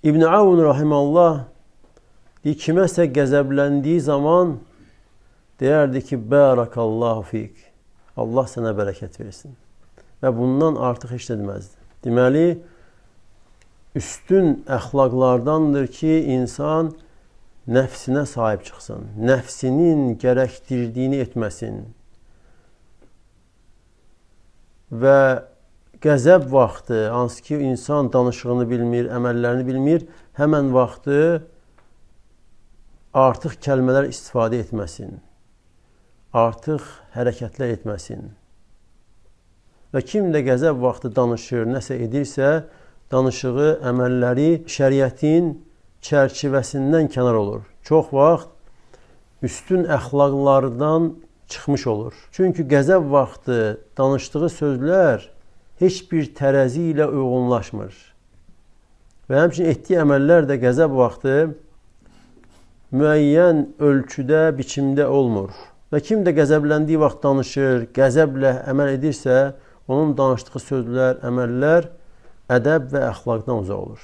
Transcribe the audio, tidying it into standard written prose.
İbn Avun rahimallah kiməsə qəzəbləndiyi zaman deyərdi ki, Bərakallahu fik. Allah sənə bərəkət versin. Və bundan artıq heç deməzdi. Deməli, üstün əxlaqlardandır ki, insan nəfsinə sahib çıxsın. Nəfsinin gərəkdirdiyini etməsin. Və qəzəb vaxtı, hansı ki, insan danışığını bilmir, əməllərini bilmir, həmən vaxtı artıq kəlmələr istifadə etməsin. Artıq hərəkətlər etməsin. Və kim də qəzəb vaxtı danışır, nəsə edirsə, danışığı, əməlləri şəriətin çərçivəsindən kənar olur. Çox vaxt üstün əxlaqlardan çıxmış olur. Çünki qəzəb vaxtı danışdığı sözlər heç bir tərəzi ilə uyğunlaşmır. Və həmçinin etdiyi əməllər də qəzəb vaxtı müəyyən ölçüdə, biçimdə olmur. Və kim də qəzəbləndiyi vaxt danışır, qəzəblə əməl edirsə, onun danışdığı sözlər, əməllər ədəb və əxlaqdan uzaq olur.